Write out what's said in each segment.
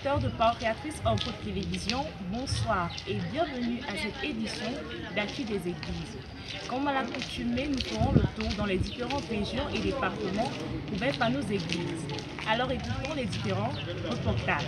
téléspectateurs de Parole Créatrice Info Télévision, bonsoir et bienvenue à cette édition d'Actu des Églises. Comme à l'accoutumée, nous ferons le tour dans les différentes régions et départements couverts par nos églises. Alors écoutons les différents reportages.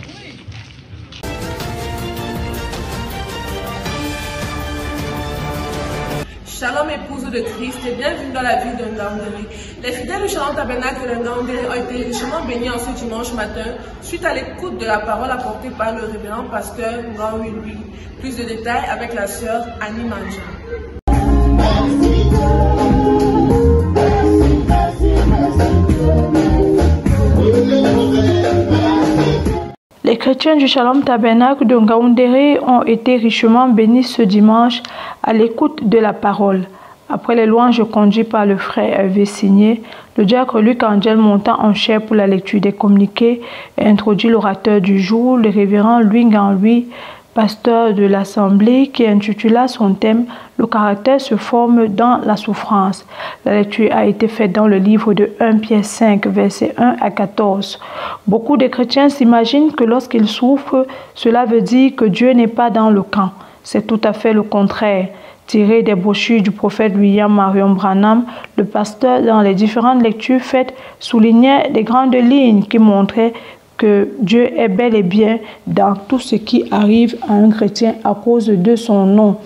Shalom épouse de Christ et bienvenue dans la ville de Ngaoundéré. Les fidèles du Shalom Tabernacle de Ngaoundéré ont été richement bénis en ce dimanche matin suite à l'écoute de la parole apportée par le révérend pasteur Ngaoui Louis. Plus de détails avec la sœur Annie Manja. Les chrétiens du Shalom Tabernacle de Ngaoundéré ont été richement bénis ce dimanche à l'écoute de la parole. Après les louanges conduites par le frère Hervé Signé, le diacre Luc Angel montant en chair pour la lecture des communiqués et introduit l'orateur du jour, le révérend Louis Ganlouis, pasteur de l'Assemblée, qui intitula son thème « Le caractère se forme dans la souffrance ». La lecture a été faite dans le livre de 1 Pierre 5, versets 1 à 14. Beaucoup de chrétiens s'imaginent que lorsqu'ils souffrent, cela veut dire que Dieu n'est pas dans le camp. C'est tout à fait le contraire. Tiré des brochures du prophète William Marion Branham, le pasteur, dans les différentes lectures faites, soulignait des grandes lignes qui montraient que Dieu est bel et bien dans tout ce qui arrive à un chrétien à cause de son nom.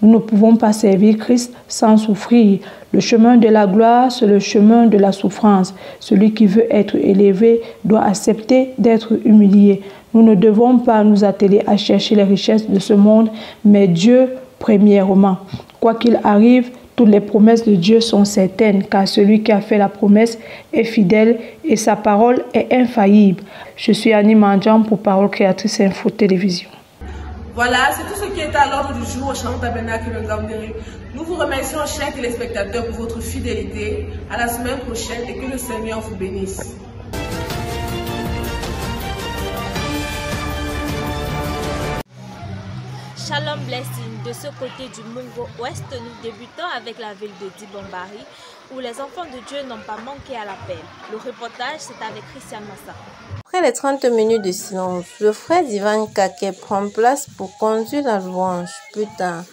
Nous ne pouvons pas servir Christ sans souffrir. Le chemin de la gloire, c'est le chemin de la souffrance. Celui qui veut être élevé doit accepter d'être humilié. Nous ne devons pas nous atteler à chercher les richesses de ce monde, mais Dieu premièrement. Quoi qu'il arrive, toutes les promesses de Dieu sont certaines, car celui qui a fait la promesse est fidèle et sa parole est infaillible. Je suis Annie Mandjan pour Parole Créatrice Info Télévision. Voilà, c'est tout ce qui est à l'ordre du jour au Shalom Tabernacle de Ngaoundéré. Nous vous remercions, chers téléspectateurs, pour votre fidélité. À la semaine prochaine et que le Seigneur vous bénisse. Shalom Blessing. De ce côté du Mungo Ouest, nous débutons avec la ville de Dibombari, où les enfants de Dieu n'ont pas manqué à l'appel. Le reportage, c'est avec Christian Massa. Après les 30 minutes de silence, le frère Ivan Kake prend place pour conduire la louange. Plus tard,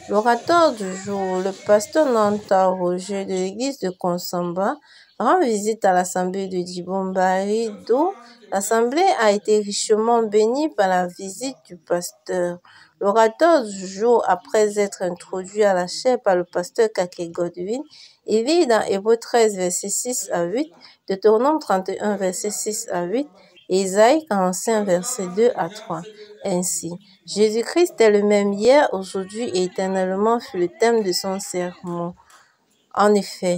l'orateur du jour, le pasteur Nanta Roger de l'église de Konsamba, rend visite à l'assemblée de Dibombari, d'où l'assemblée a été richement bénie par la visite du pasteur. L'orateur du jour, après être introduit à la chair par le pasteur Kake Godwin, il lit dans Hébreux 13, versets 6 à 8, Deutéronome 31, versets 6 à 8, et Isaïe 45, versets 2 à 3. Ainsi, Jésus-Christ est le même hier, aujourd'hui et éternellement fut le thème de son sermon. En effet,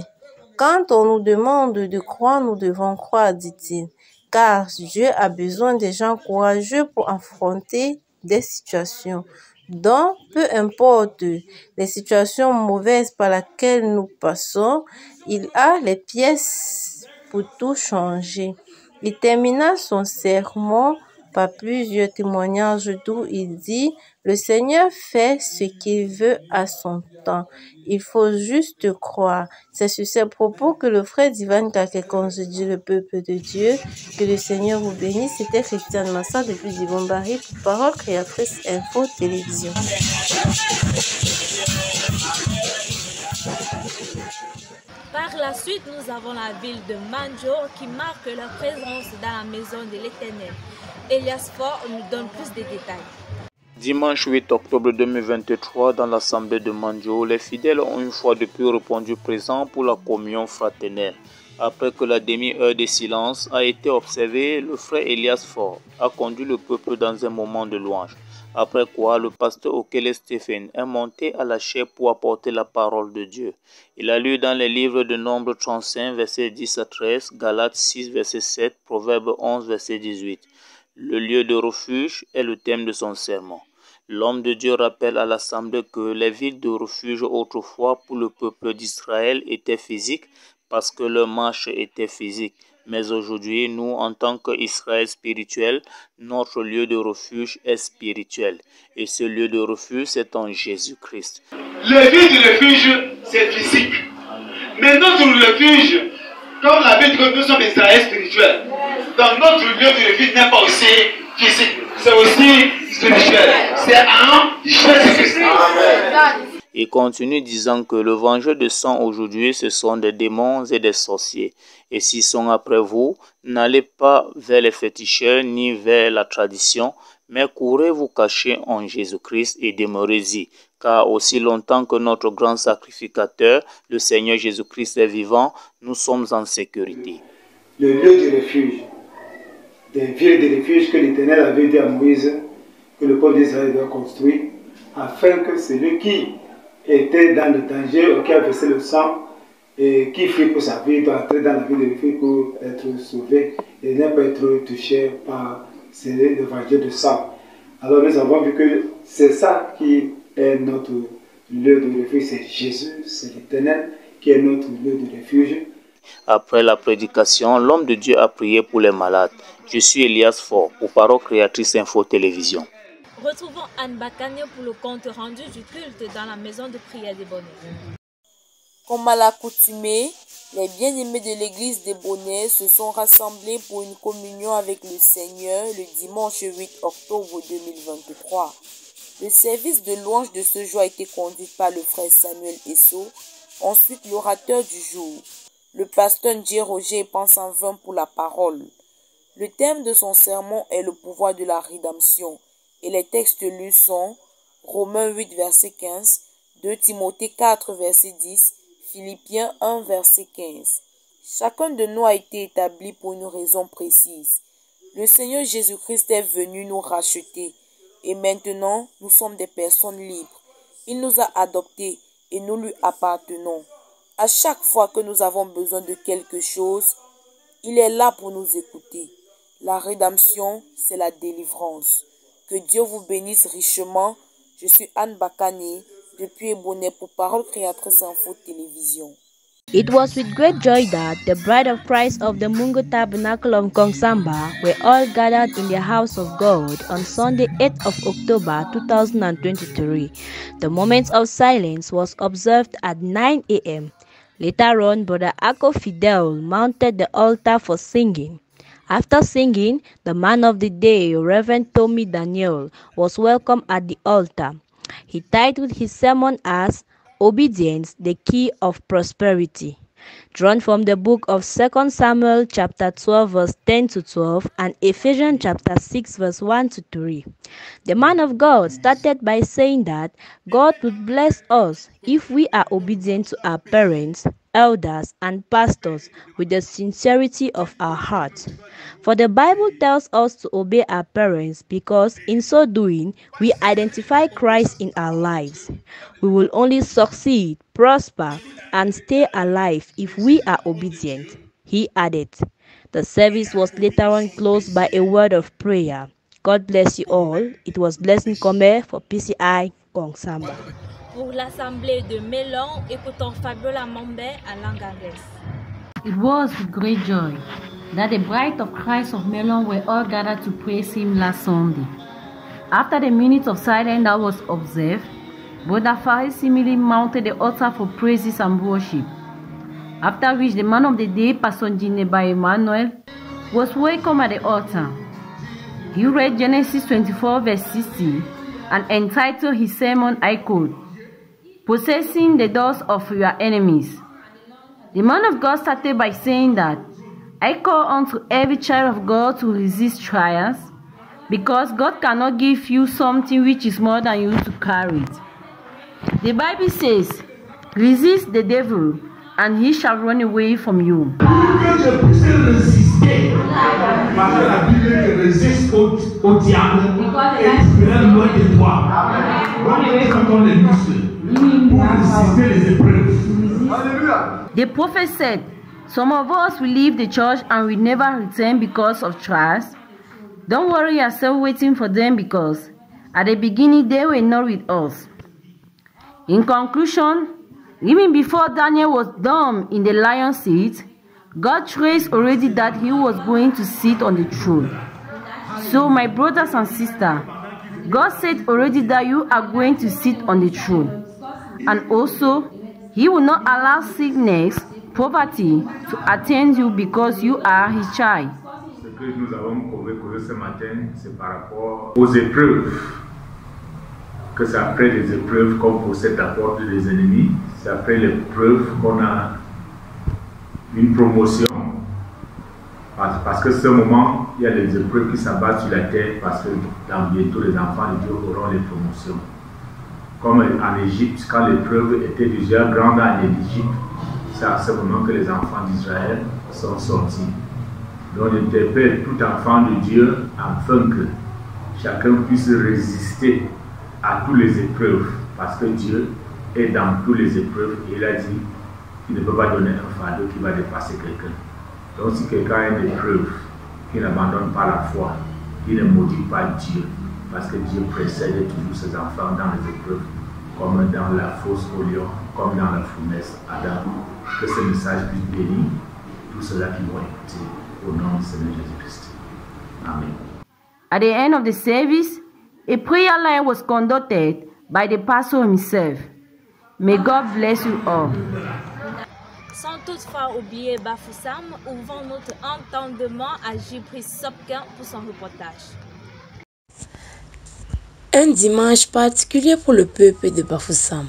quand on nous demande de croire, nous devons croire, dit-il, car Dieu a besoin des gens courageux pour affronter des situations. Donc, peu importe les situations mauvaises par lesquelles nous passons, il a les pièces pour tout changer. Il termina son sermon par plusieurs témoignages d'où il dit « Le Seigneur fait ce qu'il veut à son temps. Il faut juste croire. » C'est sur ces propos que le frère Ivan Kake conduit le peuple de Dieu. Que le Seigneur vous bénisse. C'était Christian Massa depuis Dibombari pour Parole Créatrice Info Télévision. Par la suite, nous avons la ville de Manjo qui marque leur présence dans la maison de l'Éternel. Elias Fort nous donne plus de détails. Dimanche 8 octobre 2023, dans l'assemblée de Manjo, les fidèles ont une fois de plus répondu présent pour la communion fraternelle. Après que la demi-heure de silence a été observée, le frère Elias Fort a conduit le peuple dans un moment de louange. Après quoi, le pasteur Okele Stephen est monté à la chaire pour apporter la parole de Dieu. Il a lu dans les livres de Nombre 35, versets 10 à 13, Galates 6, verset 7, Proverbes 11, verset 18. Le lieu de refuge est le thème de son sermon. L'homme de Dieu rappelle à l'assemblée que les villes de refuge autrefois pour le peuple d'Israël étaient physiques parce que leur marche était physique. Mais aujourd'hui, nous, en tant qu'Israël spirituel, notre lieu de refuge est spirituel. Et ce lieu de refuge, c'est en Jésus-Christ. Le lieu de refuge, c'est physique. Mais notre refuge, comme la Bible dit que nous sommes Israël spirituel, donc notre lieu de refuge n'est pas aussi physique. c'est aussi spirituel. C'est en Jésus-Christ. Il continue disant que le vengeur de sang aujourd'hui, ce sont des démons et des sorciers. Et s'ils sont après vous, n'allez pas vers les féticheurs ni vers la tradition, mais courez vous cacher en Jésus-Christ et demeurez-y. Car aussi longtemps que notre grand sacrificateur, le Seigneur Jésus-Christ est vivant, nous sommes en sécurité. Le lieu de refuge, des villes de refuge que l'Éternel avait dit à Moïse, que le peuple d'Israël doit construire, afin que celui qui était dans le danger ou qui a versé le sang et qui fuit pour sa vie doit entrer dans la ville de refuge pour être sauvé et ne pas être touché par le vengeur de sang. Alors nous avons vu que c'est ça qui est notre lieu de refuge, c'est Jésus, c'est l'Éternel qui est notre lieu de refuge. Après la prédication, l'homme de Dieu a prié pour les malades. Je suis Elias Faure pour Parole Créatrice Info Télévision. Retrouvons Anne Bakane pour le compte rendu du culte dans la maison de prière des Bonnets. Comme à l'accoutumée, les bien-aimés de l'église des Bonnets se sont rassemblés pour une communion avec le Seigneur le dimanche 8 octobre 2023. Le service de louange de ce jour a été conduit par le frère Samuel Esso, ensuite l'orateur du jour. Le pasteur Ndjé Roger pense en vain pour la parole. Le thème de son sermon est le pouvoir de la rédemption et les textes lus sont Romains 8 verset 15, 2 Timothée 4 verset 10, Philippiens 1 verset 15. Chacun de nous a été établi pour une raison précise. Le Seigneur Jésus-Christ est venu nous racheter et maintenant nous sommes des personnes libres. Il nous a adoptés et nous lui appartenons. À chaque fois que nous avons besoin de quelque chose, il est là pour nous écouter. La rédemption, c'est la délivrance. Que Dieu vous bénisse richement. Je suis Anne Bakane, depuis Ebonnet pour Parole Créatrice Info Télévision. It was with great joy that the bride of Christ of the Mungo Tabernacle of Kongsamba were all gathered in the house of God on Sunday 8th of October 2023. The moment of silence was observed at 9 a.m. Later on, Brother Ako Fidel mounted the altar for singing. After singing, the man of the day, Reverend Tommy Daniel, was welcomed at the altar. He titled his sermon as Obedience, the Key of Prosperity, drawn from the book of 2 Samuel chapter 12 verse 10 to 12 and Ephesians chapter 6 verse 1 to 3. The man of God started by saying that God would bless us if we are obedient to our parents, elders, and pastors with the sincerity of our hearts. For the Bible tells us to obey our parents because in so doing, we identify Christ in our lives. We will only succeed, prosper, and stay alive if we are obedient, he added. The service was later on closed by a word of prayer. God bless you all. It was Blessing Comer for PCI Kongsamba. Pour l'assemblée de Melon, écoutons Fabiola Mombe à langue anglaise. It was with great joy that the bride of Christ of Melon were all gathered to praise him last Sunday. After the minute of silence that was observed, Brother Farid similarly mounted the altar for praises and worship. After which the man of the day, Pastor Jineba Emmanuel, was welcome at the altar. He read Genesis 24 verse 60 and entitled his sermon, I quote, Possessing the doors of your enemies. The man of God started by saying that, I call unto every child of God to resist trials, because God cannot give you something which is more than you to carry it. The Bible says, resist the devil, and he shall run away from you. The prophet said, some of us will leave the church and will never return because of trials. Don't worry yourself waiting for them, because at the beginning they were not with us. In conclusion, even before Daniel was dumb in the lion's seat, God traced already that he was going to sit on the throne. So my brothers and sisters, God said already that you are going to sit on the throne. And also, he will not allow sickness, poverty to attend you because you are his child. que nous avons couru ce matin, c'est par rapport aux épreuves. Que c'est après les épreuves qu'on possède la porte des ennemis. C'est après l'épreuve qu'on a une promotion. Parce que ce moment, il y a des épreuves qui s'abattent sur la terre parce que dans bientôt les enfants de Dieu auront les promotions. Comme en Égypte, quand l'épreuve était déjà grande en Égypte, c'est à ce moment que les enfants d'Israël sont sortis. Donc j'interpelle tout enfant de Dieu afin que chacun puisse résister à toutes les épreuves, parce que Dieu est dans toutes les épreuves et il a dit qu'il ne peut pas donner un fardeau qui va dépasser quelqu'un. Donc si quelqu'un a une épreuve, qui n'abandonne pas la foi, qui ne maudit pas Dieu, parce que Dieu précède toujours ses enfants dans les épreuves, comme dans la fosse au lion, comme dans la fournaise Adam. Que ce message puisse bénir tous ceux-là qui vont écouter au nom du Seigneur Jésus-Christ. Amen. At the end of the service, a prayer line was conducted by the pastor himself. May God bless you all. Sans toutefois oublier Bafoussam, ouvrons notre entendement à J.Brice Sopkin pour son reportage. Un dimanche particulier pour le peuple de Bafoussam.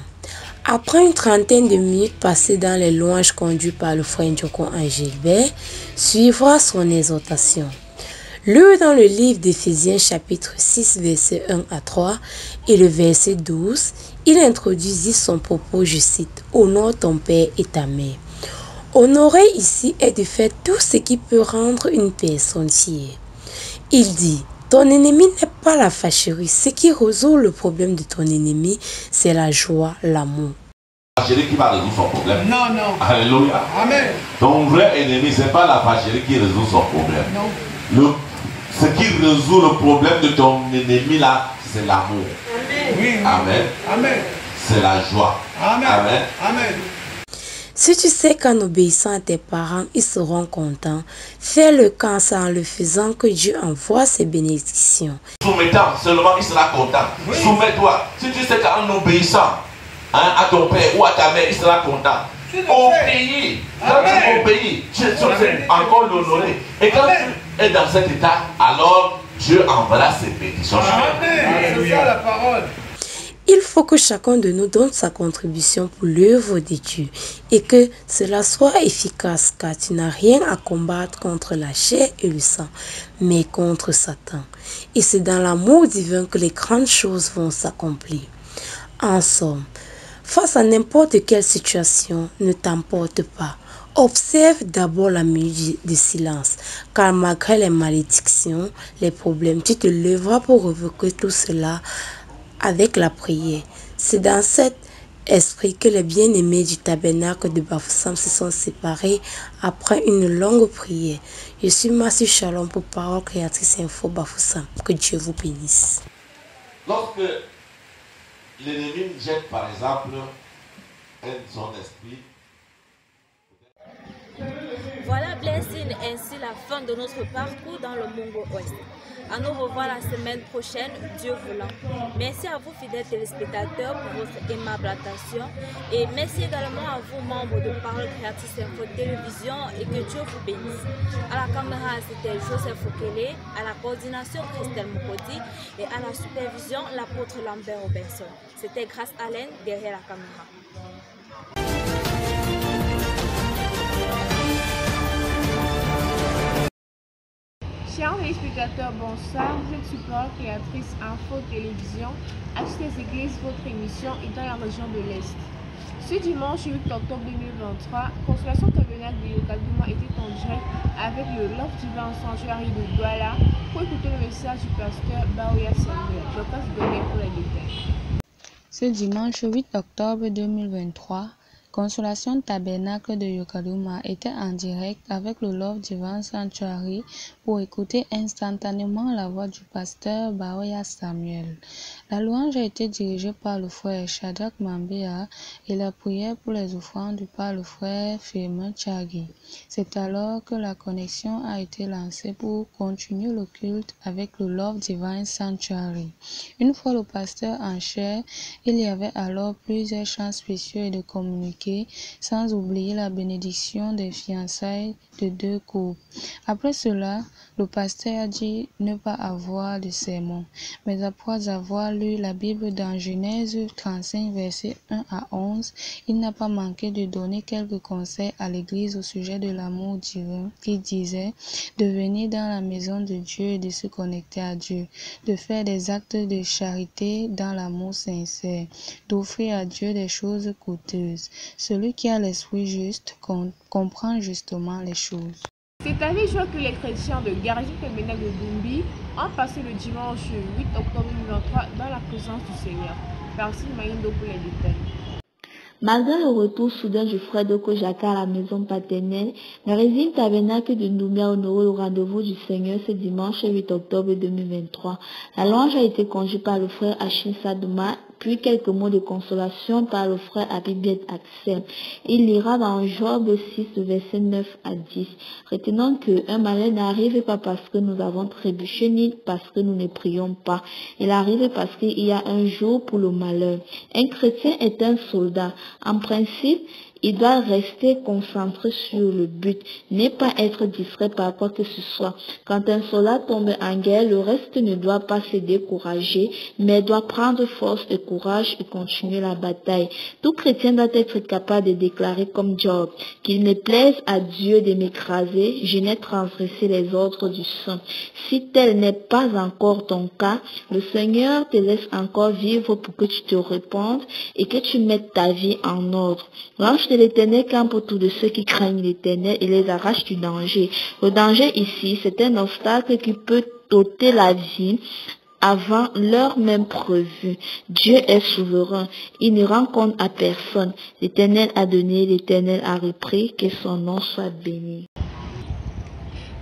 Après une trentaine de minutes passées dans les louanges conduites par le frère Ndjoko Angilbert, suivra son exhortation. Lu dans le livre d'Éphésiens chapitre 6 versets 1 à 3 et le verset 12, il introduisit son propos, je cite, « Honore ton père et ta mère ». Honorer ici est de faire tout ce qui peut rendre une personne fière. Il dit, ton ennemi n'est pas la fâcherie. Ce qui résout le problème de ton ennemi, c'est la joie, l'amour. La fâcherie qui va résoudre son problème. Non, non. Alléluia. Amen. Ton vrai ennemi, ce n'est pas la fâcherie qui résout son problème. Non. Ce qui résout le problème de ton ennemi là, c'est l'amour. Amen. Oui, oui. Amen. Amen. C'est la joie. Amen. Amen. Amen. Si tu sais qu'en obéissant à tes parents, ils seront contents, fais-le quand c'est en le faisant que Dieu envoie ses bénédictions. Soumettant, seulement il sera content. Oui. Soumets-toi. Si tu sais qu'en obéissant à ton père ou à ta mère, il sera content. Obéis. Quand tu obéis, tu es encore l'honorer. Et quand tu es dans cet état, alors Dieu enverra ses bénédictions. Amen. C'est ça la parole. Il faut que chacun de nous donne sa contribution pour l'œuvre de Dieu et que cela soit efficace, car tu n'as rien à combattre contre la chair et le sang, mais contre Satan. Et c'est dans l'amour divin que les grandes choses vont s'accomplir. En somme, face à n'importe quelle situation, ne t'emporte pas. Observe d'abord la minute de silence, car malgré les malédictions, les problèmes, tu te lèveras pour révoquer tout cela avec la prière. C'est dans cet esprit que les bien-aimés du tabernacle de Bafoussam se sont séparés après une longue prière. Je suis Massu Shalom pour Parole Créatrice Info Bafoussam. Que Dieu vous bénisse. Lorsque l'ennemi jette par exemple son esprit. Voilà Blessing, ainsi la fin de notre parcours dans le Mungo Ouest. À nous revoir la semaine prochaine, Dieu voulant. Merci à vous fidèles téléspectateurs pour votre aimable attention et merci également à vous membres de Parole Créatrice Info Télévision et que Dieu vous bénisse. À la caméra, c'était Joseph Okele, à la coordination Christelle Mokodi et à la supervision l'apôtre Lambert Robinson. C'était Grace Allen derrière la caméra. Chers téléspectateurs, bonsoir. Vous êtes sur Parole Créatrice Info Télévision. Assistez Église, votre émission est dans la région de l'Est. Ce dimanche 8 octobre 2023, Consolation Tabernacle de Yokadouma était en direct avec le Love Divin Sanctuary de Douala pour écouter le message du pasteur Baoya Samuel. Je passe donner pour les détails. Ce dimanche 8 octobre 2023, Consolation Tabernacle de Yokadouma était en direct avec le Love Divin Sanctuary pour écouter instantanément la voix du pasteur Baoya Samuel. La louange a été dirigée par le frère Shadrach Mambea et la prière pour les offrandes par le frère Firmin Tchagi. C'est alors que la connexion a été lancée pour continuer le culte avec le Love Divine Sanctuary. Une fois le pasteur en chair, il y avait alors plusieurs chants spéciaux et de communiquer bouquet, sans oublier la bénédiction des fiançailles de 2 couples. Après cela, le pasteur a dit ne pas avoir de sermon, mais après avoir lu la Bible dans Genèse 35, versets 1 à 11, il n'a pas manqué de donner quelques conseils à l'Église au sujet de l'amour divin, qui disait de venir dans la maison de Dieu et de se connecter à Dieu, de faire des actes de charité dans l'amour sincère, d'offrir à Dieu des choses coûteuses. Celui qui a l'esprit juste comprend justement les choses. C'est avec joie que les chrétiens de Garji Tabernacle de Dumbi ont passé le dimanche 8 octobre 2023 dans la présence du Seigneur. Merci Maïndo pour les détails. Malgré le retour soudain du frère Doko Jaka à la maison paternelle, le régime Tabernacle de Ndoumbia a honoré le rendez-vous du Seigneur ce dimanche 8 octobre 2023. La louange a été conduite par le frère Achille Sadouma, puis quelques mots de consolation par le frère Abibiet Axel. Il lira dans Job 6, versets 9 à 10. Retenons que un malheur n'arrive pas parce que nous avons trébuché, ni parce que nous ne prions pas. Il arrive parce qu'il y a un jour pour le malheur. Un chrétien est un soldat. En principe, il doit rester concentré sur le but, ne pas être distrait par quoi que ce soit. Quand un soldat tombe en guerre, le reste ne doit pas se décourager, mais doit prendre force et courage et continuer la bataille. Tout chrétien doit être capable de déclarer comme Job, qu'il me plaise à Dieu de m'écraser, je n'ai transgressé les ordres du sang. Si tel n'est pas encore ton cas, le Seigneur te laisse encore vivre pour que tu te répandes et que tu mettes ta vie en ordre. L'ange de l'Éternel campe autour de ceux qui craignent l'Éternel et les arrache du danger. Le danger ici, c'est un obstacle qui peut ôter la vie avant l'heure même prévue. Dieu est souverain. Il ne rend compte à personne. L'Éternel a donné, l'Éternel a repris. Que son nom soit béni.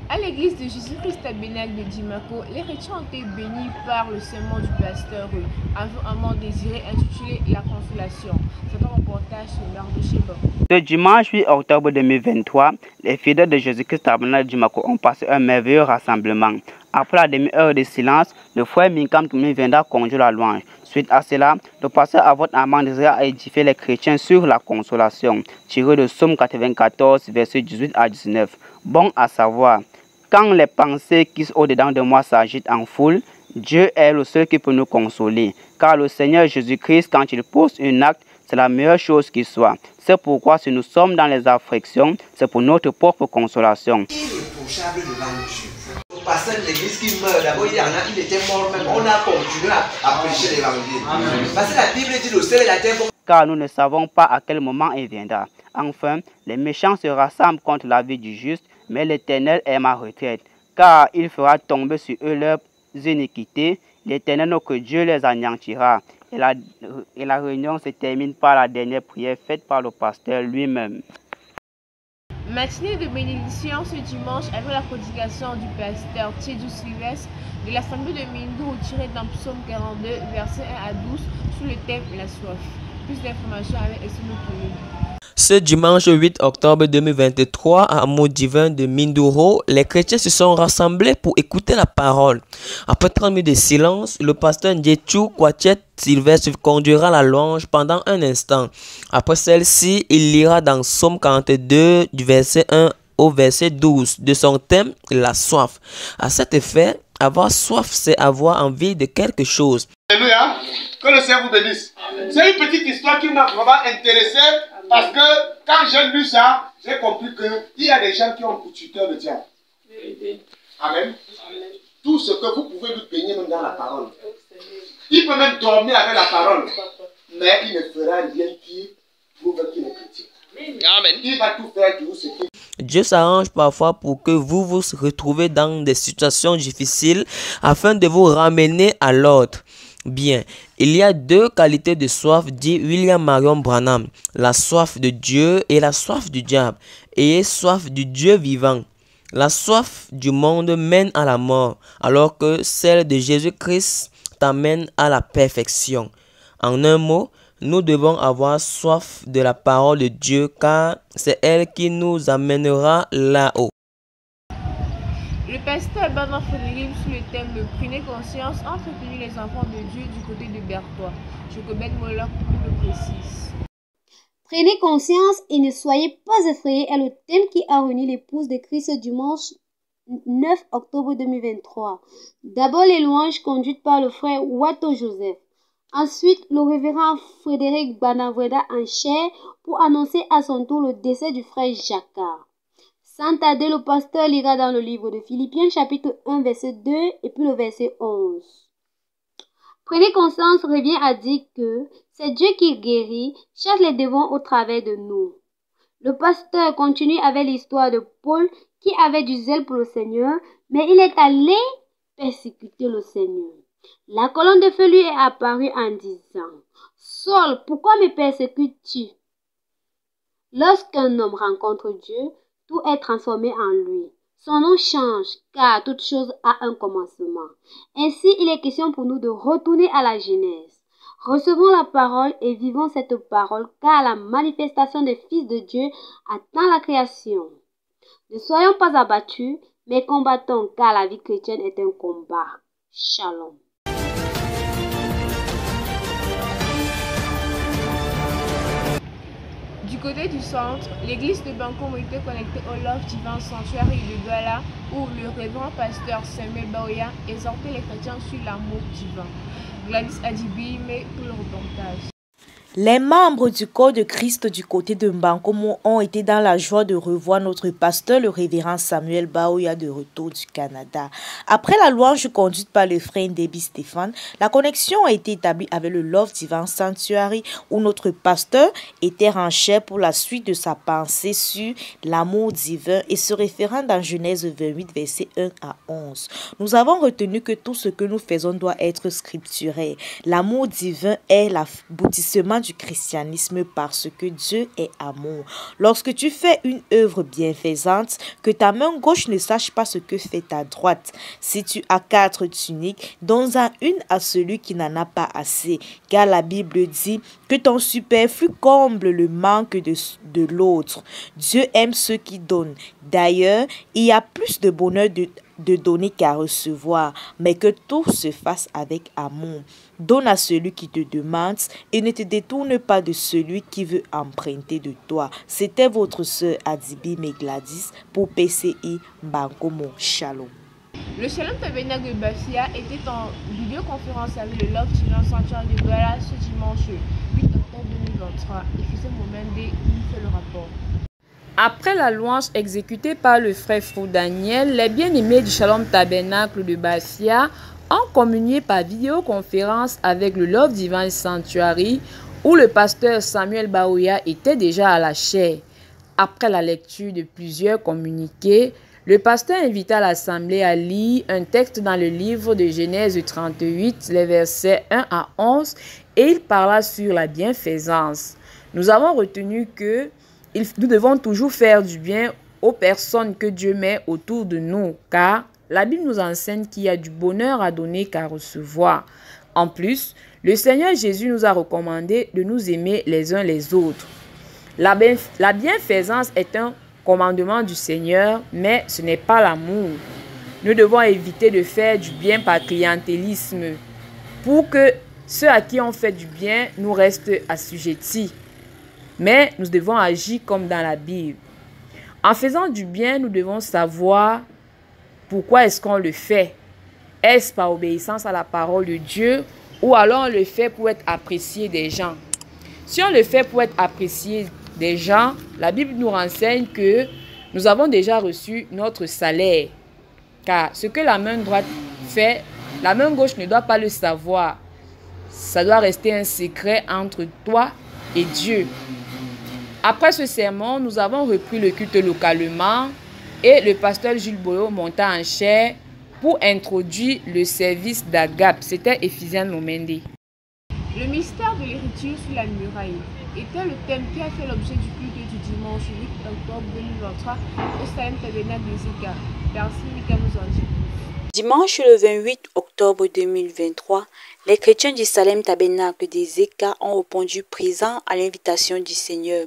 À l'église de Jésus-Christ Tabernacle de Dimako, les chrétiens ont été bénis par le sermon du pasteur avant un moment désiré intitulé La Consolation. C'est un reportage sur Mardoché. Ce dimanche 8 octobre 2023, les fidèles de Jésus-Christ Tabernacle de Dimako ont passé un merveilleux rassemblement. Après la demi-heure de silence, le frère Minkam Toumi viendra conduire la louange. Suite à cela, le pasteur Avot Amandria a édifié les chrétiens sur la consolation, tiré de Psaume 94, versets 18 à 19. Bon à savoir, quand les pensées qui sont au-dedans de moi s'agitent en foule, Dieu est le seul qui peut nous consoler. Car le Seigneur Jésus-Christ, quand il pose un acte, c'est la meilleure chose qui soit. C'est pourquoi si nous sommes dans les afflictions, c'est pour notre propre consolation. Irréprochable devant Dieu. Le pasteur de l'église qui meurt, d'abord il était mort même. On a continué à prêcher l'évangile. Parce que la Bible dit le ciel et la terre. Car nous ne savons pas à quel moment il viendra. Enfin, les méchants se rassemblent contre la vie du juste, mais l'Éternel est ma retraite. Car il fera tomber sur eux leurs iniquités. L'Éternel, notre Dieu, les anéantira. Et la réunion se termine par la dernière prière faite par le pasteur lui-même. Matinée de bénédiction ce dimanche avec la prédication du pasteur Tchédou Sylvestre de l'Assemblée de Mindou tirée dans Psaume 42, versets 1 à 12 sous le thème La soif. Plus d'informations avec Essimo Toulou. Ce dimanche 8 octobre 2023, à Amour Divin de Mindoro, les chrétiens se sont rassemblés pour écouter la parole. Après 30 minutes de silence, le pasteur Ndietou Kwachet Sylvestre conduira la louange pendant un instant. Après celle-ci, il lira dans Psaume 42 du verset 1 au verset 12 de son thème La soif. À cet effet, avoir soif, c'est avoir envie de quelque chose. Alléluia, que le Seigneur vous bénisse. C'est une petite histoire qui m'a vraiment intéressé parce que quand j'ai lu ça, j'ai compris qu'il y a des gens qui ont pour tuteur le diable. Amen. Tout ce que vous pouvez lui baigner même dans la parole. Il peut même dormir avec la parole, mais il ne fera rien qui prouve qu'il est chrétien. Amen. Il va tout faire pour ce qu'il. Dieu s'arrange parfois pour que vous vous retrouvez dans des situations difficiles afin de vous ramener à l'ordre. Bien, il y a deux qualités de soif, dit William Marion Branham, la soif de Dieu et la soif du diable. Ayez soif du Dieu vivant. La soif du monde mène à la mort, alors que celle de Jésus-Christ t'amène à la perfection. En un mot, nous devons avoir soif de la parole de Dieu, car c'est elle qui nous amènera là-haut. Le pasteur Bernard Frédéric, sous le thème de Prenez conscience, a entretenu les enfants de Dieu du côté de Berthois. Jocobette Moloch le précise. Prenez conscience et ne soyez pas effrayés est le thème qui a réuni l'épouse de Christ ce dimanche 9 octobre 2023. D'abord les louanges conduites par le frère Wato Joseph. Ensuite, le révérend Frédéric Banaveda en chair pour annoncer à son tour le décès du frère Jacquard. Sans tarder, le pasteur lira dans le livre de Philippiens chapitre 1 verset 2 et puis le verset 11. Prenez conscience revient à dire que c'est Dieu qui guérit, chasse les démons au travers de nous. Le pasteur continue avec l'histoire de Paul qui avait du zèle pour le Seigneur, mais il est allé persécuter le Seigneur. La colonne de feu lui est apparue en disant « Saul, pourquoi me persécutes-tu » Lorsqu'un homme rencontre Dieu, tout est transformé en lui. Son nom change, car toute chose a un commencement. Ainsi, il est question pour nous de retourner à la Genèse. Recevons la parole et vivons cette parole, car la manifestation des fils de Dieu attend la création. Ne soyons pas abattus, mais combattons, car la vie chrétienne est un combat. Shalom. Du côté du centre, l'église de Bankomo était connectée au Love Divin Sanctuary de Douala, où le révérend pasteur Samuel Baoya exhortait les chrétiens sur l'amour divin. Gladys Adibi met tout le reportage. Les membres du corps de Christ du côté de Mbankomo ont été dans la joie de revoir notre pasteur, le révérend Samuel Baoya, de retour du Canada. Après la louange conduite par le frère Ndebi Stéphane, la connexion a été établie avec le Love Divin Sanctuary, où notre pasteur était en chair pour la suite de sa pensée sur l'amour divin et se référant dans Genèse 28, versets 1 à 11. Nous avons retenu que tout ce que nous faisons doit être scripturel. L'amour divin est l'aboutissement du christianisme parce que Dieu est amour. Lorsque tu fais une œuvre bienfaisante, que ta main gauche ne sache pas ce que fait ta droite. Si tu as 4 tuniques, donne-en une à celui qui n'en a pas assez, car la Bible dit que ton superflu comble le manque de l'autre. Dieu aime ceux qui donnent. D'ailleurs, il y a plus de bonheur de donner qu'à recevoir, mais que tout se fasse avec amour. Donne à celui qui te demande et ne te détourne pas de celui qui veut emprunter de toi. C'était votre sœur Adibi Megladis pour PCI Bankomo. Shalom. Le Shalom Tabernacle de Bafia était en vidéoconférence avec le Love Divin Sanctuary de Douala ce dimanche 8 octobre 2023. Et Fusé Momende nous fait le rapport. Après la louange exécutée par le frère Fou Daniel, les bien-aimés du Shalom Tabernacle de Bafia ont communié par vidéoconférence avec le Love Divine Sanctuary où le pasteur Samuel Baoya était déjà à la chair. Après la lecture de plusieurs communiqués, le pasteur invita l'assemblée à lire un texte dans le livre de Genèse 38, les versets 1 à 11, et il parla sur la bienfaisance. Nous avons retenu que nous devons toujours faire du bien aux personnes que Dieu met autour de nous, car la Bible nous enseigne qu'il y a du bonheur à donner qu'à recevoir. En plus, le Seigneur Jésus nous a recommandé de nous aimer les uns les autres. La bienfaisance est un commandement du Seigneur, mais ce n'est pas l'amour. Nous devons éviter de faire du bien par clientélisme pour que ceux à qui on fait du bien nous restent assujettis. Mais nous devons agir comme dans la Bible. En faisant du bien, nous devons savoir pourquoi est-ce qu'on le fait. Est-ce par obéissance à la parole de Dieu ou alors on le fait pour être apprécié des gens? Si on le fait pour être apprécié des gens, la Bible nous renseigne que nous avons déjà reçu notre salaire. Car ce que la main droite fait, la main gauche ne doit pas le savoir. Ça doit rester un secret entre toi et Dieu. Après ce sermon, nous avons repris le culte localement et le pasteur Jules Boyo monta en chair pour introduire le service d'Agape. C'était Ephésiens Momende. Le mystère de l'hériture sur la muraille était le thème qui a fait l'objet du culte du dimanche 8 octobre 2023 au Salem Tabernacle de Zeka. Merci, Mika nous en dit. Dimanche le 28 octobre 2023, les chrétiens du Salem Tabernacle des Zeka ont répondu présents à l'invitation du Seigneur.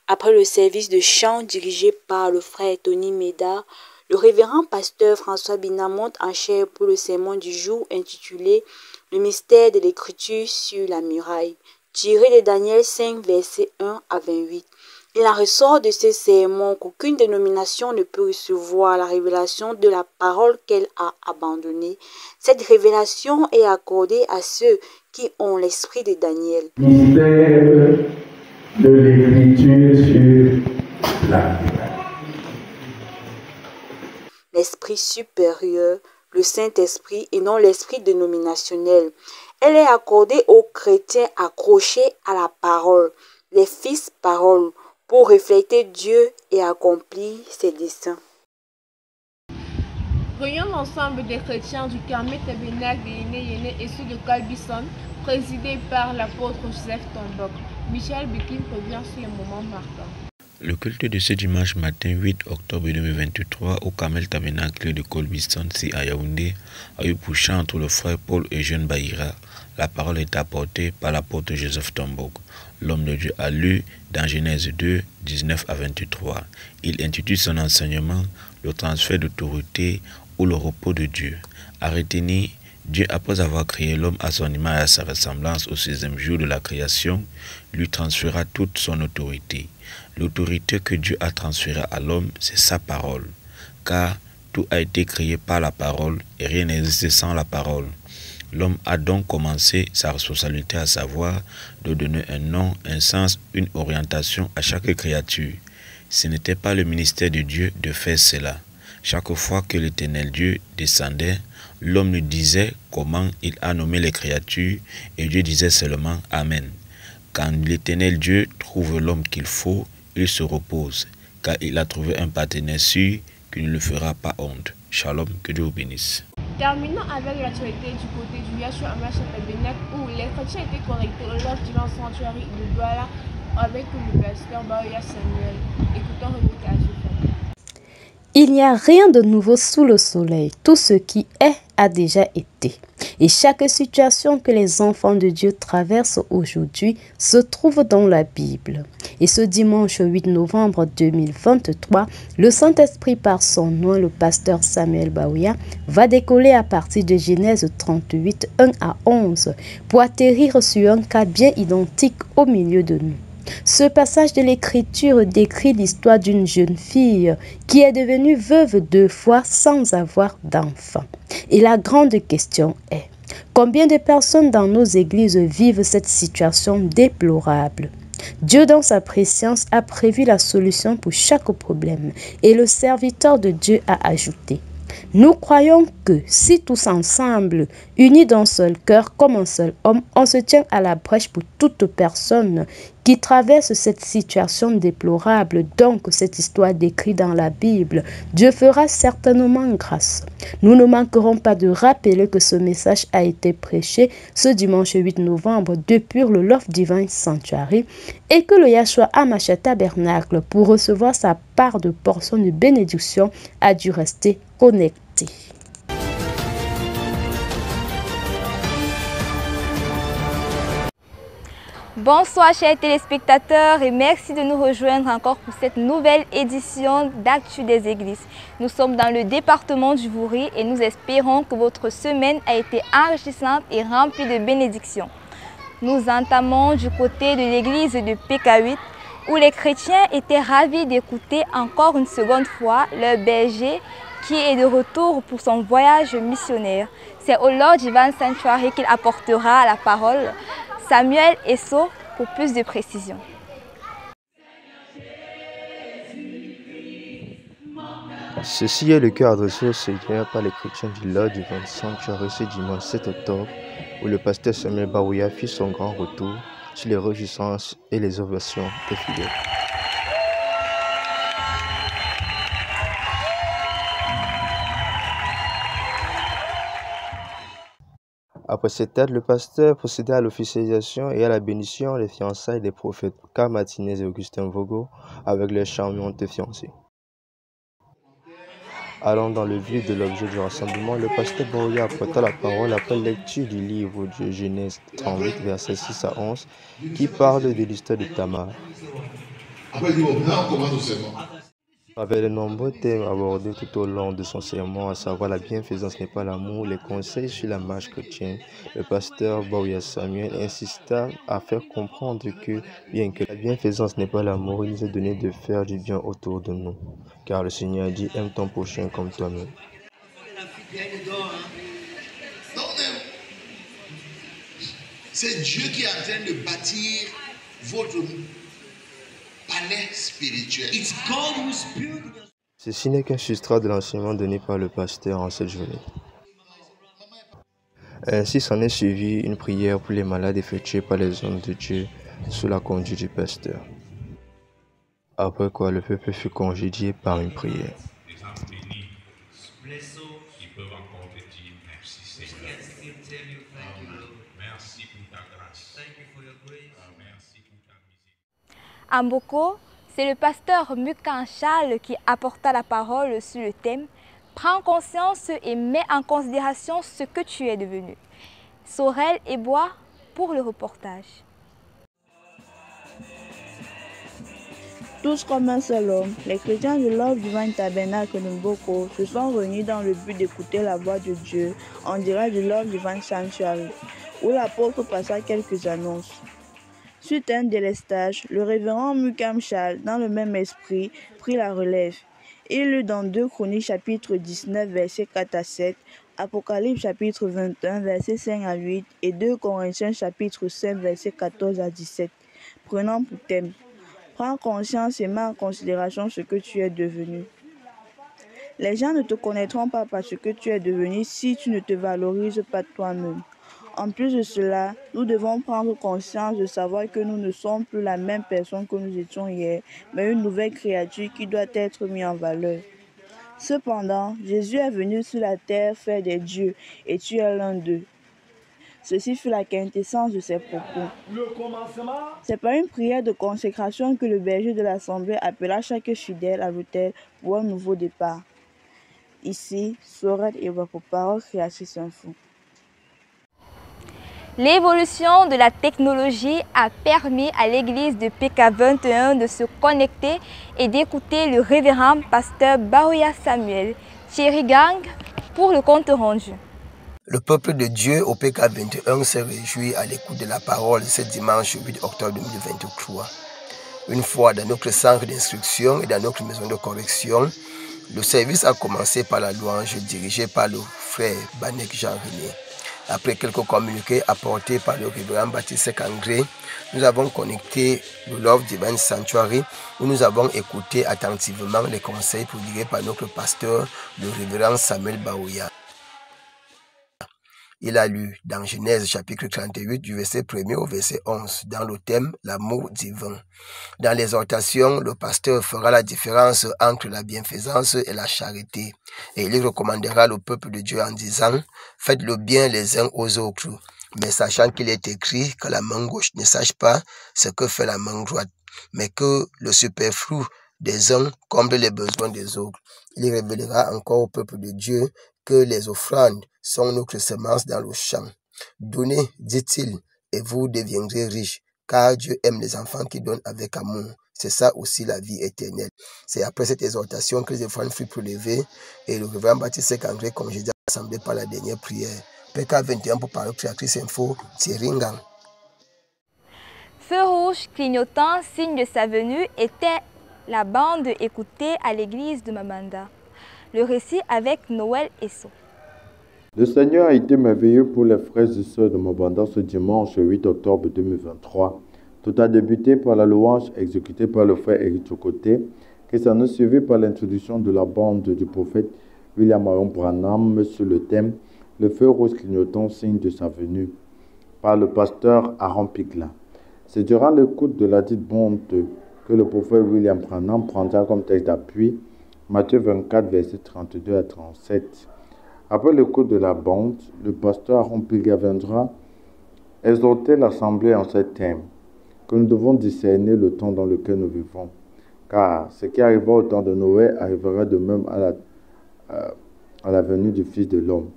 Après le service de chant dirigé par le frère Tony Meda, le révérend pasteur François Bina monte en chair pour le sermon du jour intitulé « Le mystère de l'écriture sur la muraille ». tiré de Daniel 5, versets 1 à 28. Il en ressort de ce sermon qu'aucune dénomination ne peut recevoir la révélation de la parole qu'elle a abandonnée. Cette révélation est accordée à ceux qui ont l'esprit de Daniel. Mystère de l'écriture sur la terre. L'esprit supérieur, le Saint-Esprit et non l'esprit dénominationnel. Elle est accordée aux chrétiens accrochés à la parole, les fils paroles, pour refléter Dieu et accomplir ses desseins. Réunion l'ensemble des chrétiens du Carmel Tabernacle de Yéné et ceux de Calbison, présidé par l'apôtre Joseph Tombok. Michel Bekim revient sur les moments marquants. Le culte de ce dimanche matin 8 octobre 2023 au Carmel Tabernacle de Colbiston, à Yaoundé, a eu pour chantre le frère Paul Eugène Bahira. La parole est apportée par l'apôtre Joseph Tombok. L'homme de Dieu a lu dans Genèse 2, 19 à 23. Il intitule son enseignement « Le transfert d'autorité ou le repos de Dieu ». À retenir, Dieu, après avoir créé l'homme à son image et à sa ressemblance au 6e jour de la création, lui transféra toute son autorité. L'autorité que Dieu a transférée à l'homme, c'est sa parole, car tout a été créé par la parole et rien n'existe sans la parole. L'homme a donc commencé sa responsabilité, à savoir de donner un nom, un sens, une orientation à chaque créature. Ce n'était pas le ministère de Dieu de faire cela. Chaque fois que l'Éternel Dieu descendait, l'homme lui disait comment il a nommé les créatures et Dieu disait seulement « Amen ». Quand l'Éternel Dieu trouve l'homme qu'il faut, il se repose, car il a trouvé un partenaire sûr qui ne le fera pas honte. Shalom, que Dieu vous bénisse. Terminons avec l'actualité du côté du Yahshua Hamashiach Tabernacle où les chrétiens étaient connectés au Love Divine Sanctuary de Douala avec le pasteur Baoya Samuel. Écoutons Rebecca Azufan. Il n'y a rien de nouveau sous le soleil. Tout ce qui est a déjà été. Et chaque situation que les enfants de Dieu traversent aujourd'hui se trouve dans la Bible. Et ce dimanche 8 novembre 2023, le Saint-Esprit par son nom, le pasteur Samuel Baoya, va décoller à partir de Genèse 38, 1 à 11, pour atterrir sur un cas bien identique au milieu de nous. Ce passage de l'Écriture décrit l'histoire d'une jeune fille qui est devenue veuve 2 fois sans avoir d'enfant. Et la grande question est, combien de personnes dans nos églises vivent cette situation déplorable? Dieu, dans sa préscience, a prévu la solution pour chaque problème. Et le serviteur de Dieu a ajouté, nous croyons que si tous ensemble, unis d'un seul cœur comme un seul homme, on se tient à la brèche pour toute personne qui traverse cette situation déplorable, donc cette histoire décrite dans la Bible, Dieu fera certainement grâce. Nous ne manquerons pas de rappeler que ce message a été prêché ce dimanche 8 novembre depuis le Love Divine Sanctuary et que le Yahshua Hamashiach Tabernacle, pour recevoir sa part de portion de bénédiction, a dû rester connecté. Bonsoir chers téléspectateurs et merci de nous rejoindre encore pour cette nouvelle édition d'Actu des Églises. Nous sommes dans le département du Vouri et nous espérons que votre semaine a été enrichissante et remplie de bénédictions. Nous entamons du côté de l'église de PK8 où les chrétiens étaient ravis d'écouter encore une seconde fois leur berger qui est de retour pour son voyage missionnaire. C'est au Lord Divine Sanctuary qu'il apportera la parole. Samuel Esso pour plus de précisions. Ceci est le cœur adressé au Seigneur par les chrétiens du Lord Divine Sanctuary ce dimanche 7 octobre où le pasteur Samuel Baoya fit son grand retour sur les réjouissances et les ovations des fidèles. Après cette aide, le pasteur procéda à l'officialisation et à la bénédiction des fiançailles des prophètes Karl Martinez et Augustin Vogo avec leurs charmantes fiancées. Allons dans le vif de l'objet du rassemblement, le pasteur Baoya apporta la parole après lecture du livre de Genèse 38, versets 6 à 11, qui parle de l'histoire de Tamar. Après, il dit, bon, là, on commence au serment. Avec les nombreux thèmes abordés tout au long de son sermon, à savoir la bienfaisance n'est pas l'amour, les conseils sur la marche chrétienne, le pasteur Baouya Samuel insista à faire comprendre que, bien que la bienfaisance n'est pas l'amour, il nous est donné de faire du bien autour de nous. Car le Seigneur dit, aime ton prochain comme toi-même. C'est Dieu qui est en train de bâtir votre palais spirituel. It's God who's building. Ceci n'est qu'un substrat de l'enseignement donné par le pasteur en cette journée. Ainsi s'en est suivi une prière pour les malades effectuée par les hommes de Dieu sous la conduite du pasteur. Après quoi, le peuple fut congédié par une prière. À Mboko, c'est le pasteur Mukan Charles qui apporta la parole sur le thème « Prends conscience et mets en considération ce que tu es devenu ». Sorel et Bois pour le reportage. Tous comme un seul homme, les chrétiens de Love Divine Tabernacle de Mboko se sont réunis dans le but d'écouter la voix de Dieu en direct du Love Divine Sanctuary, où l'apôtre passa quelques annonces. Suite à un délestage, le révérend Mukam Charles, dans le même esprit, prit la relève. Il lut dans 2 Chroniques chapitre 19, versets 4 à 7, Apocalypse chapitre 21, versets 5 à 8 et 2 Corinthiens chapitre 5, versets 14 à 17, prenant pour thème « Prends conscience et mets en considération ce que tu es devenu ». Les gens ne te connaîtront pas par ce que tu es devenu si tu ne te valorises pas toi-même. En plus de cela, nous devons prendre conscience de savoir que nous ne sommes plus la même personne que nous étions hier, mais une nouvelle créature qui doit être mise en valeur. Cependant, Jésus est venu sur la terre faire des dieux, et tu es l'un d'eux. Ceci fut la quintessence de ses propos. C'est par une prière de consécration que le berger de l'Assemblée appela chaque fidèle à l'autel pour un nouveau départ. Ici, Sorel et pour Parole Créatrice Info. L'évolution de la technologie a permis à l'église de PK21 de se connecter et d'écouter le révérend pasteur Baouya Samuel. Thierry Gang pour le compte rendu. Le peuple de Dieu au PK21 s'est réjoui à l'écoute de la parole ce dimanche 8 octobre 2023. Une fois dans notre centre d'instruction et dans notre maison de correction, le service a commencé par la louange dirigée par le frère Banek Jean-René. Après quelques communiqués apportés par le révérend Baptiste Kangré, nous avons connecté le Love Divine Sanctuary où nous avons écouté attentivement les conseils prodigués par notre pasteur, le révérend Samuel Baouya. Il a lu dans Genèse chapitre 38 du verset 1er au verset 11 dans le thème l'amour divin. Dans l'exhortation, le pasteur fera la différence entre la bienfaisance et la charité et il recommandera le peuple de Dieu en disant « Faites le bien les uns aux autres, mais sachant qu'il est écrit que la main gauche ne sache pas ce que fait la main droite, mais que le superflu des uns comble les besoins des autres. » Il révélera encore au peuple de Dieu que les offrandes sont notre semence dans le champ. Donnez, dit-il, et vous deviendrez riches, car Dieu aime les enfants qui donnent avec amour. C'est ça aussi la vie éternelle. C'est après cette exhortation que les offrandes furent prélevées et le révérend Baptiste Kangré congédia l'assemblée par la dernière prière. PK21 pour Parole Créatrice Info, Thierry Ngang. Feu rouge clignotant, signe de sa venue, était la bande écoutée à l'église de Mamanda. Le récit avec Noël Esso. Le Seigneur a été merveilleux pour les frères et sœurs de Mabanda ce dimanche 8 octobre 2023. Tout a débuté par la louange exécutée par le frère Eric Chokoté, qui s'en est suivi par l'introduction de la bande du prophète William Marion Branham sur le thème « Le feu rose clignotant, signe de sa venue » par le pasteur Aaron Pigla. C'est durant l'écoute de la dite bande que le prophète William Branham prendra comme texte d'appui Matthieu 24, versets 32 à 37. Après l'écoute de la bande, le pasteur Aaron Pigla viendra exhorter l'assemblée en ces thèmes, que nous devons discerner le temps dans lequel nous vivons, car ce qui arriva au temps de Noé arrivera de même à la venue du Fils de l'homme.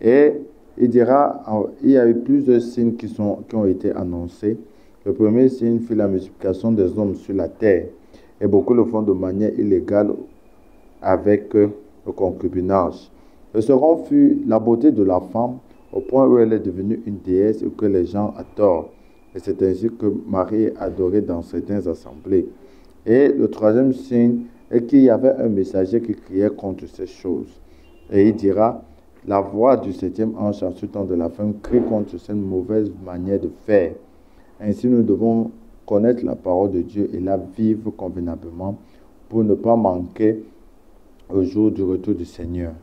Et il dira, il y a eu plusieurs signes qui ont été annoncés. Le premier signe fut la multiplication des hommes sur la terre, et beaucoup le font de manière illégale avec le concubinage. Le second fut la beauté de la femme, au point où elle est devenue une déesse et que les gens adorent. Et c'est ainsi que Marie est adorée dans certaines assemblées. Et le troisième signe est qu'il y avait un messager qui criait contre ces choses. Et il dira, la voix du septième ange insultant de la femme crie contre cette mauvaise manière de faire. Ainsi, nous devons connaître la parole de Dieu et la vivre convenablement pour ne pas manquer au jour du retour du Seigneur.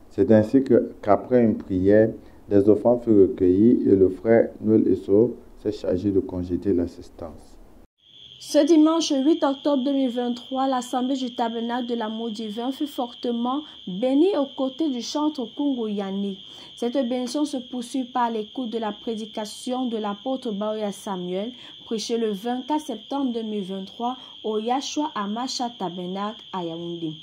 C'est ainsi qu'après une prière, des offrandes furent recueillies et le frère Noël Esso s'est chargé de congédier l'assistance. Ce dimanche 8 octobre 2023, l'Assemblée du Tabernacle de l'Amour divin fut fortement bénie aux côtés du chantre Kungo Yani. Cette bénédiction se poursuit par l'écoute de la prédication de l'apôtre Baoya Samuel, prêchée le 24 septembre 2023 au Yahshua Amasha Tabernacle à Yaoundé.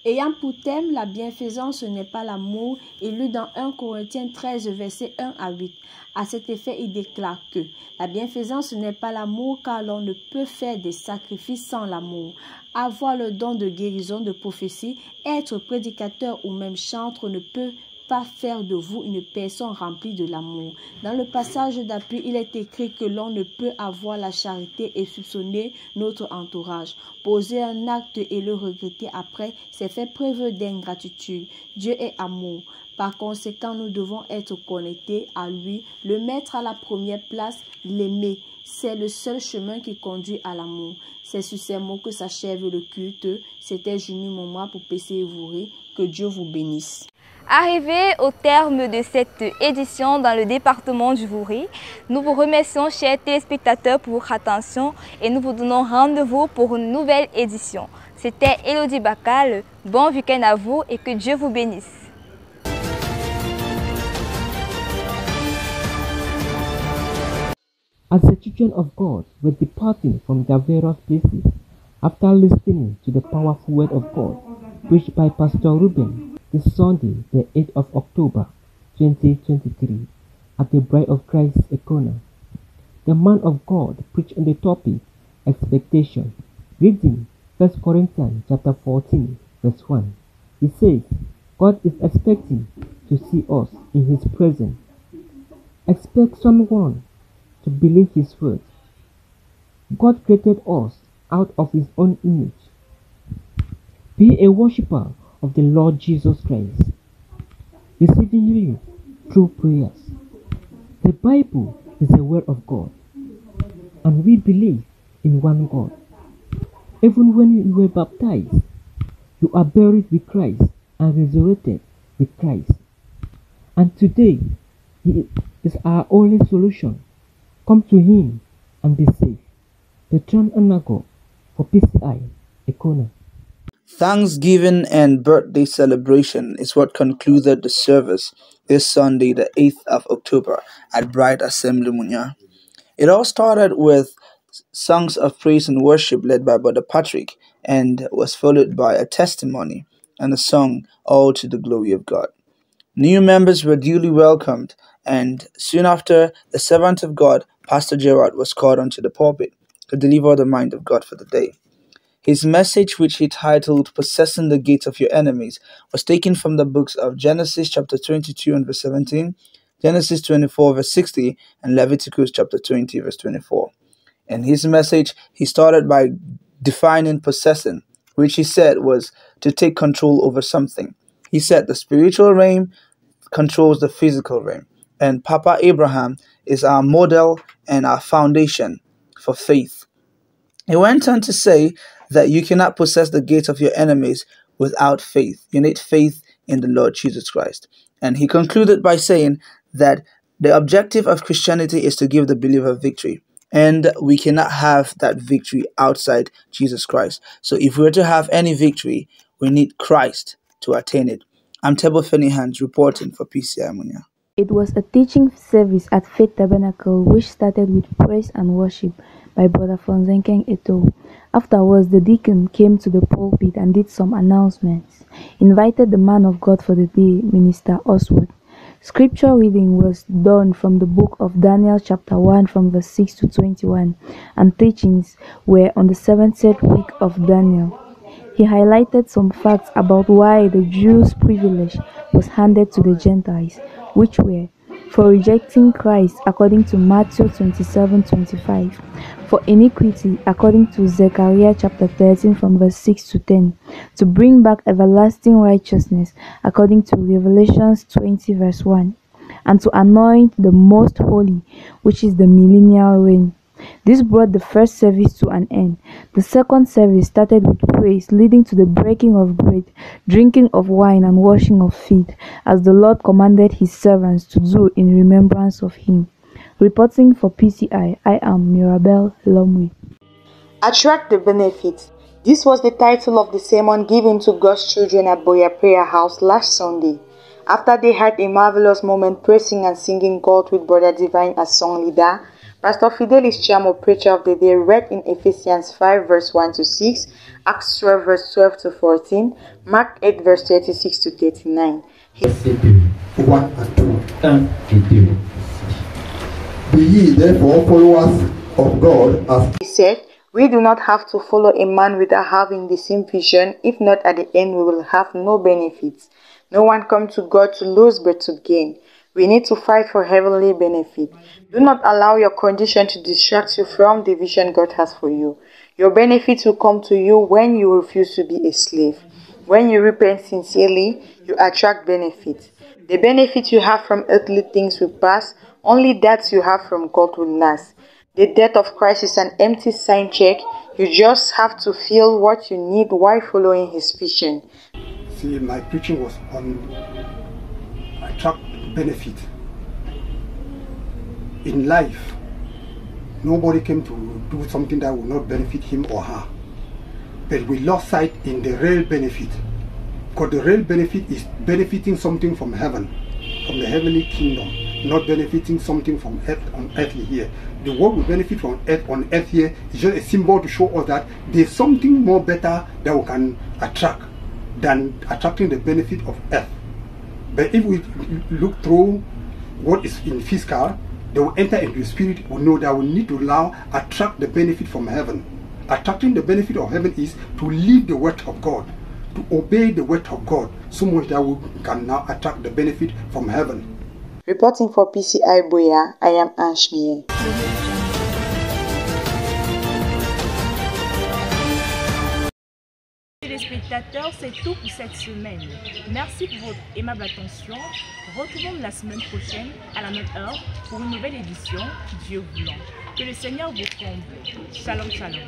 Ayant pour thème la bienfaisance n'est pas l'amour, il lut dans 1 Corinthiens 13, versets 1 à 8. À cet effet, il déclare que la bienfaisance n'est pas l'amour car l'on ne peut faire des sacrifices sans l'amour. Avoir le don de guérison, de prophétie, être prédicateur ou même chantre ne peut pas faire de vous une personne remplie de l'amour. Dans le passage d'appui, il est écrit que l'on ne peut avoir la charité et soupçonner notre entourage. Poser un acte et le regretter après, c'est faire preuve d'ingratitude. Dieu est amour. Par conséquent, nous devons être connectés à lui, le mettre à la première place, l'aimer. C'est le seul chemin qui conduit à l'amour. C'est sur ces mots que s'achève le culte. C'était Junie Momra pour PC Vouri. Que Dieu vous bénisse. Arrivé au terme de cette édition dans le département du Vouri, nous vous remercions, chers téléspectateurs, pour votre attention et nous vous donnons rendez-vous pour une nouvelle édition. C'était Elodie Bakal. Bon week-end à vous et que Dieu vous bénisse. As the children of God were departing from their various places, after listening to the powerful word of God preached by Pastor Ruben this Sunday, the 8th of October 2023, at the Bride of Christ Econa, the man of God preached on the topic expectation, reading 1 Corinthians chapter 14, verse 1. He says, God is expecting to see us in His presence. Expect someone to believe His word. God created us out of His own image. Be a worshipper of the Lord Jesus Christ, receiving healing through prayers. The Bible is the word of God, and we believe in one God. Even when you were baptized, you are buried with Christ and resurrected with Christ. And today, He is our only solution. Come to Him and be saved. Bertrand Anago for PCI Econa. Thanksgiving and birthday celebration is what concluded the service this Sunday, the 8th of October at Bright Assembly Munya. It all started with songs of praise and worship led by Brother Patrick and was followed by a testimony and a song, All to the Glory of God. New members were duly welcomed, and soon after, the servant of God, Pastor Gerard, was called onto the pulpit to deliver the mind of God for the day. His message, which he titled Possessing the Gates of Your Enemies, was taken from the books of Genesis chapter 22 and verse 17, Genesis 24 verse 60, and Leviticus chapter 20 verse 24. In his message, he started by defining possessing, which he said was to take control over something. He said the spiritual realm controls the physical realm, and Papa Abraham is our model and our foundation for faith. He went on to say that you cannot possess the gates of your enemies without faith. You need faith in the Lord Jesus Christ. And he concluded by saying that the objective of Christianity is to give the believer victory. And we cannot have that victory outside Jesus Christ. So if we're to have any victory, we need Christ to attain it. I'm Tebo Fenihans reporting for PCI Munya. It was a teaching service at Faith Tabernacle which started with praise and worship by Brother Fonsenkeng Eto. Afterwards, the deacon came to the pulpit and did some announcements. He invited the man of God for the day, Minister Oswald. Scripture reading was done from the book of Daniel chapter 1 from verse 6 to 21, and teachings were on the 7th week of Daniel. He highlighted some facts about why the Jews' privilege was handed to the Gentiles, which were for rejecting Christ according to Matthew 27:25, for iniquity according to Zechariah chapter 13 from verse 6 to 10, to bring back everlasting righteousness according to Revelations 20 verse 1, and to anoint the most holy, which is the millennial reign. This brought the first service to an end. The second service started with praise, leading to the breaking of bread, drinking of wine, and washing of feet, as the Lord commanded his servants to do in remembrance of him. Reporting for PCI, I am Mirabel Lomwe. Attract the benefits. This was the title of the sermon given to God's children at Boya Prayer House last Sunday. After they had a marvelous moment praising and singing God with Brother Divine as song leader, Pastor Fidelis Chamo, preacher of the day, read in Ephesians 5 verse 1 to 6, Acts 12 verse 12 to 14, Mark 8 verse 36 to 39. Be ye therefore followers of God as he said, we do not have to follow a man without having the same vision. If not, at the end we will have no benefits. No one comes to God to lose but to gain. We need to fight for heavenly benefit. Do not allow your condition to distract you from the vision God has for you. Your benefits will come to you when you refuse to be a slave. When you repent sincerely, you attract benefits. The benefits you have from earthly things will pass. Only that you have from God will last. The death of Christ is an empty sign check. You just have to feel what you need while following his vision. See, my preaching was on attract benefit. In life, nobody came to do something that will not benefit him or her. But we lost sight in the real benefit. Because the real benefit is benefiting something from heaven, from the heavenly kingdom, not benefiting something from earth on earthly here. The world will benefit from earth on earth here is just a symbol to show us that there's something more better that we can attract than attracting the benefit of earth. But if we look through what is in physical, they will enter into the spirit. We know that we need to now attract the benefit from heaven. Attracting the benefit of heaven is to live the word of God, to obey the word of God, so much that we can now attract the benefit from heaven. Reporting for PCI Boya, I am Ashmiel. Téléspectateurs, c'est tout pour cette semaine. Merci pour votre aimable attention. Retrouvons-nous la semaine prochaine à la même heure pour une nouvelle édition, Dieu voulant. Que le Seigneur vous comble. Shalom, shalom.